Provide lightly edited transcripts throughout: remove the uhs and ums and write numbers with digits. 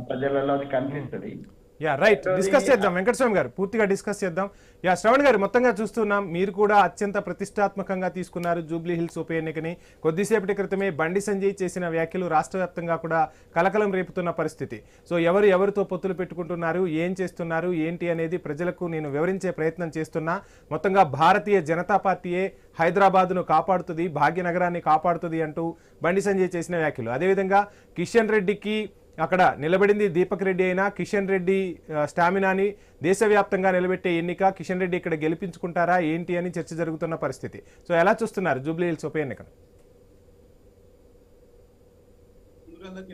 ప్రజలలో అది కనిపిస్తుంది. యా రైట్, డిస్కస్ చేద్దాం వెంకటస్వామి గారు, పూర్తిగా డిస్కస్ చేద్దాం. యా శ్రవణ్ గారు, మొత్తంగా చూస్తున్నాం మీరు కూడా అత్యంత ప్రతిష్టాత్మకంగా తీసుకున్నారు జూబ్లీ హిల్స్ ఉప ఎన్నికని. కొద్దిసేపటి క్రితమే బండి సంజయ్ చేసిన వ్యాఖ్యలు రాష్ట్ర వ్యాప్తంగా కూడా కలకలం రేపుతున్న పరిస్థితి. సో ఎవరితో పొత్తులు పెట్టుకుంటున్నారు, ఏం చేస్తున్నారు, ఏంటి అనేది ప్రజలకు నేను వివరించే ప్రయత్నం చేస్తున్నా. మొత్తంగా భారతీయ జనతా పార్టీయే హైదరాబాద్ను కాపాడుతుంది, భాగ్యనగరాన్ని కాపాడుతుంది అంటూ బండి సంజయ్ చేసిన వ్యాఖ్యలు. అదేవిధంగా కిషన్ రెడ్డికి అక్కడ నిలబడింది దీపక్ రెడ్డి అయినా కిషన్ రెడ్డి స్టామినాని దేశవ్యాప్తంగా నిలబెట్టే ఎన్నిక, కిషన్ రెడ్డి ఇక్కడ గెలిపించుకుంటారా ఏంటి అని చర్చ జరుగుతున్న పరిస్థితి. సో ఎలా చూస్తున్నారు జూబ్లీ హిల్స్ ఉప ఎన్నికను?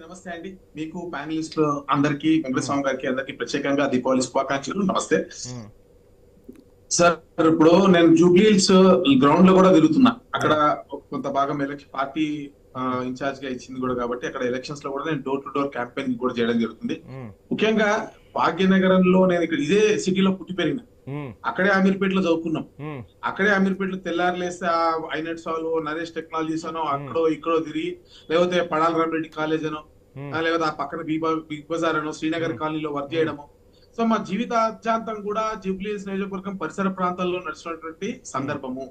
నమస్తే అండి, మీకు ప్యానలిస్ట్ అందరికి, వెంకటస్వామి గారికి అందరికి ప్రత్యేకంగా దీపావళి శుభాకాంక్షలు. నమస్తే సార్. ఇప్పుడు నేను జూబ్లీ హిల్స్ గ్రౌండ్ లో కూడా తిరుగుతున్నా. అక్కడ కొంత భాగం ఎలక్షన్ పార్టీ ఇన్ఛార్జ్ గా ఇచ్చింది కూడా కాబట్టి అక్కడ ఎలక్షన్స్ లో కూడా నేను డోర్ టు డోర్ క్యాంపెయిన్ కూడా చేయడం జరుగుతుంది. ముఖ్యంగా భాగ్యనగరంలో నేను ఇక్కడ ఇదే సిటీలో పుట్టి పెరిగిన, అక్కడే అమీర్పేటలో చదువుకున్నాం. అక్కడే అమీర్పేటలో తెల్లారులేస్తే ఐనెట్ సాల్ నరేష్ టెక్నాలజీస్ అనో అక్కడో ఇక్కడో తిరిగి, లేకపోతే పడాల రామరెడ్డి కాలేజ్ అనో, లేకపోతే ఆ పక్కన బిగ్ బజార్ అనో శ్రీనగర్ కాలనీలో వర్క్ చేయడము. సో మా జీవితాంతం కూడా జూబ్లీస్ నియోజకవర్గం పరిసర ప్రాంతాల్లో నడిచినటువంటి సందర్భము.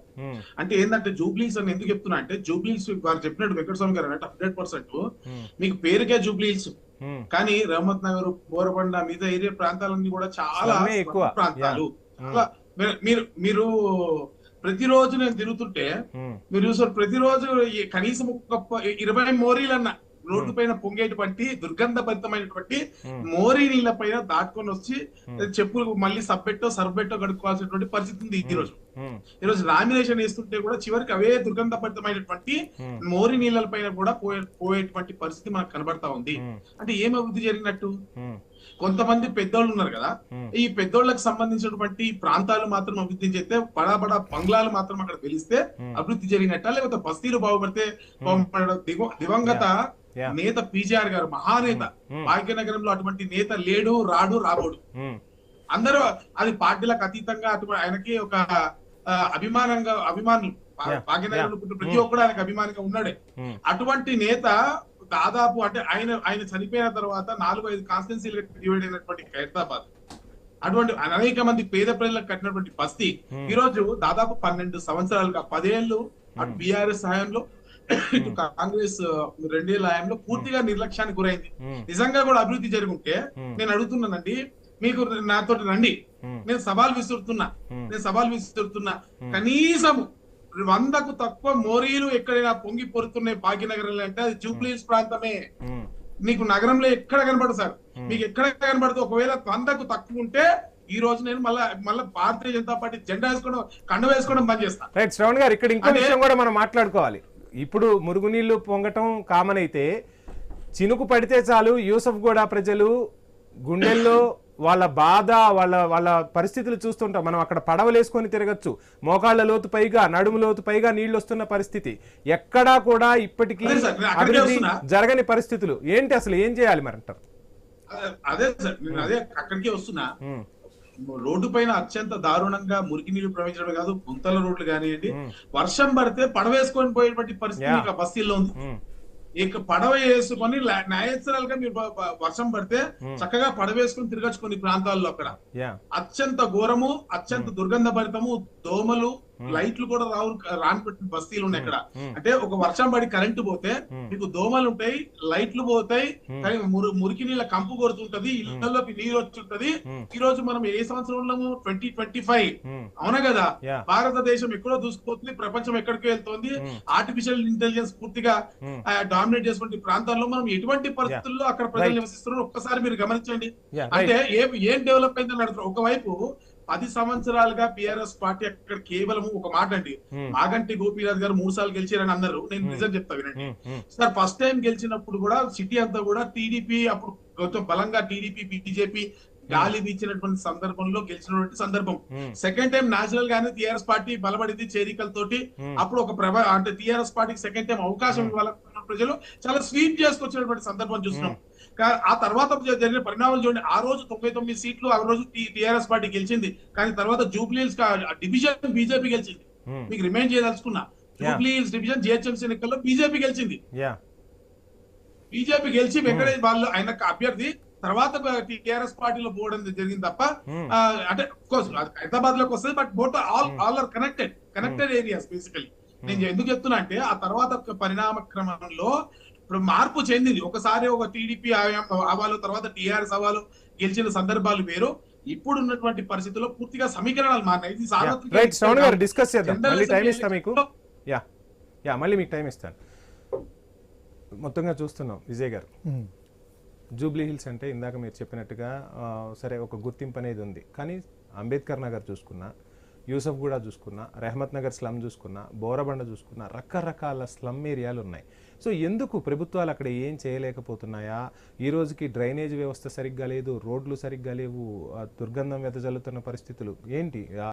అంటే ఏంటంటే జూబ్లీస్ అని ఎందుకు చెప్తున్నా అంటే, జూబ్లీస్ వారు చెప్పినట్టు వెంకటస్వామి గారు అంటే 100% మీకు పేరుకే జూబ్లీస్, కానీ రహమత్ నగర్, బోరబండ మీద ఏరియా ప్రాంతాలన్నీ కూడా చాలా ప్రాంతాలు. మీరు ప్రతిరోజు నేను తిరుగుతుంటే మీరు చూసారు, ప్రతిరోజు కనీసం ఒక 20 మోరీలన్నా రోడ్డు పైన పొంగేటువంటి దుర్గంధభరితమైనటువంటి మోరీ నీళ్ల పైన దాటుకొని వచ్చి చెప్పులు మళ్ళీ సర్బెట్టో కడుక్కోవాల్సినటువంటి పరిస్థితి ఉంది. ఈ రోజు నామినేషన్ వేస్తుంటే కూడా చివరికి అవే దుర్గంధభరితమైనటువంటి మోరీ నీళ్ళ పైన కూడా పోయేటువంటి పరిస్థితి మనకు కనబడతా ఉంది. అంటే ఏం అభివృద్ధి జరిగినట్టు? కొంతమంది పెద్దోళ్ళు ఉన్నారు కదా, ఈ పెద్దోళ్ళకి సంబంధించినటువంటి ప్రాంతాలు మాత్రం అభివృద్ధి చేస్తే, బడా బంగ్లాలు మాత్రం అక్కడ తెలిస్తే అభివృద్ధి జరిగినట్ట, లేకపోతే బస్తీలు బాగుపడితే దివంగత నేత పిజిఆర్ గారు మహానేత, భాగ్యనగరంలో అటువంటి నేత లేడు, రాడు, రాబోడు. అందరూ అది పార్టీలకు అతీతంగా ఆయనకి ఒక అభిమానులు భాగ్యనగరంలో ప్రతి ఒక్కడు ఆయనకు అభిమానిగా ఉన్నాడే. అటువంటి నేత దాదాపు అంటే ఆయన చనిపోయిన తర్వాత 4-5 కాన్స్టిట్యున్సీలుగా డివైడ్ అయినటువంటి ఖైరతాబాద్, అటువంటి అనేక మంది పేద ప్రజలకు కట్టినటువంటి బస్తీ ఈ రోజు దాదాపు 12 సంవత్సరాలుగా 10 ఏళ్ళు అటు బీఆర్ఎస్ హయాంలో ఇటు కాంగ్రెస్ 2 ఏళ్ల హయాంలో పూర్తిగా నిర్లక్ష్యానికి గురైంది. నిజంగా కూడా అభివృద్ధి జరుగుంటే నేను అడుగుతున్నానండి, మీకు నాతో రండి, నేను సవాల్ విసురుతున్నా కనీసం 100కు తక్కువ మోరీలు ఎక్కడైనా పొంగి పొరుతున్నాయి భాగ్యనగరంలో అంటే అది జూబ్లీ హిల్స్ ప్రాంతమే. మీకు నగరంలో ఎక్కడ కనబడదు సార్, మీకు ఎక్కడ కనబడదు. ఒకవేళ 100కు తక్కువ ఉంటే ఈ రోజు నేను మళ్ళీ భారతీయ జనతా పార్టీ జెండా వేసుకోవడం, కండ వేసుకోవడం బంద్ చేస్తాను. రైట్ శ్రవణ్ గారు, ఇక్కడ ఇంకో విషయం కూడా మనం మాట్లాడుకోవాలి. ఇప్పుడు మురుగునీళ్లు పొంగటం కామన్ అయితే, చినుకు పడితే చాలు యూసఫ్ గూడ ప్రజలు గుండెల్లో వాళ్ళ బాధ, వాళ్ళ పరిస్థితులు చూస్తుంటాం మనం. అక్కడ పడవలేసుకొని తిరగచ్చు, మోకాళ్ల లోతు పైగా, నడుము లోతు పైగా నీళ్లు వస్తున్న పరిస్థితి. ఎక్కడా కూడా ఇప్పటికీ అభివృద్ధి జరగని పరిస్థితులు. ఏంటి అసలు ఏం చేయాలి మరి అంటారు? అదే సార్, నేను అక్కడికే వస్తున్నా. రోడ్డు పైన అత్యంత దారుణంగా మురికి నీళ్లు ప్రవహించడం కాదు, గుంతల రోడ్లు కానివ్వండి, వర్షం పడితే పడవేసుకొని పోయేటువంటి పరిస్థితి బస్తీల్లో ఉంది. ఇక పడవ వేసుకొని నేచురల్ గా మీరు వర్షం పడితే చక్కగా పడవేసుకుని తిరగచ్చు కొన్ని ప్రాంతాల్లో. అక్కడ అత్యంత ఘోరము, అత్యంత దుర్గంధభరితము, దోమలు, లైట్లు కూడా రాని పెట్టిన బస్తీలు ఉన్నాయి అక్కడ. అంటే ఒక వర్షం పడి కరెంటు పోతే మీకు దోమలు ఉంటాయి, లైట్లు పోతాయి, కానీ మురికి నీళ్ళ కంపు కొడుతుంటది, ఇళ్లలోకి నీరు వచ్చుంటది. ఈ రోజు మనం ఏ సంవత్సరంలో 2025 అవునా కదా, భారతదేశం ఎక్కడో దూసుకుపోతుంది, ప్రపంచం ఎక్కడికి వెళ్తోంది. ఆర్టిఫిషియల్ ఇంటెలిజెన్స్ పూర్తిగా డామినేట్ చేసినటువంటి ప్రాంతాల్లో మనం ఎటువంటి పరిస్థితుల్లో అక్కడ ప్రజలు నివసిస్తున్నారు ఒక్కసారి మీరు గమనించండి. అంటే ఏం డెవలప్ అయిందని అడుగుతారు. ఒకవైపు 10 సంవత్సరాలుగా బిఆర్ఎస్ పార్టీ అక్కడ కేవలం ఒక మాట అండి, మాగంటి గోపీనాథ్ గారు 3 సార్లు గెలిచారని అన్నారు. నేను నిజం చెప్తా వినండి సార్. ఫస్ట్ టైం గెలిచినప్పుడు కూడా సిటీ అంతా కూడా టీడీపీ, అప్పుడు కొంచెం బలంగా టీడీపీ బీజేపీ గాలి వీచినటువంటి సందర్భంలో గెలిచినటువంటి సందర్భం. సెకండ్ టైం నేచురల్ గానే టీఆర్ఎస్ పార్టీ బలపడింది చేరికలతోటి. అప్పుడు ఒక అంటే టీఆర్ఎస్ పార్టీకి సెకండ్ టైం అవకాశం ఇవ్వాలనుకున్న ప్రజలు చాలా స్వీప్ చేసుకొచ్చినటువంటి సందర్భం చూస్తున్నాం. ఆ తర్వాత జరిగిన పరిణామాలు చూడండి. ఆ రోజు 99 సీట్లు ఆ రోజు టీఆర్ఎస్ పార్టీ గెలిచింది, కానీ తర్వాత జూబ్లీహిల్స్ డివిజన్ బీజేపీ గెలిచింది. మీకు రిమైండ్ చేయదలుచుకున్నా, జూబ్లీహిల్స్ డివిజన్ జిహెచ్ఎంసీ ఎన్నికల్లో బీజేపీ గెలిచింది. బీజేపీ గెలిచి వెంకటేష్ వాళ్ళు ఆయన అభ్యర్థి తర్వాత టిఆర్ఎస్ పార్టీలో పోవడం జరిగింది తప్ప అంటే హైదరాబాద్ లోకి వస్తుంది. But both all are connected areas basically. నేను ఎందుకు చెప్తున్నా అంటే ఆ తర్వాత పరిణామ క్రమంలో ఇప్పుడు మార్పు చెందింది. ఒకసారి ఒక టీడీపీ అవ్వాలి, తర్వాత టిఆర్ఎస్ అవ్వాలి, గెలిచిన సందర్భాలు వేరు. ఇప్పుడు ఉన్నటువంటి పరిస్థితుల్లో పూర్తిగా సమీకరణాలు మారినాయి. ఇది రైట్ శ్రవణ్ గారు డిస్కస్ చేద్దాం, మళ్ళీ టైం ఇస్తాను మీకు. మళ్ళీ మీకు టైం ఇస్తాను. మొత్తంగా చూస్తున్నాం విజయ్ గారు, జూబ్లీ హిల్స్ అంటే ఇందాక మీరు చెప్పినట్టుగా సరే ఒక గుర్తింపు అనేది ఉంది, కానీ అంబేద్కర్ నగర్ చూసుకున్నా, యూసఫ్ గూడ చూసుకున్నా, రెహమత్ నగర్ స్లమ్ చూసుకున్నా, బోరబండ చూసుకున్నా, రకరకాల స్లమ్ ఏరియాలు ఉన్నాయి. సో ఎందుకు ప్రభుత్వాలు అక్కడ ఏం చేయలేకపోతున్నాయా? ఈ రోజుకి డ్రైనేజ్ వ్యవస్థ సరిగ్గా లేదు, రోడ్లు సరిగ్గా లేవు, దుర్గంధం వెదజల్లుతున్న పరిస్థితులు ఏంటి?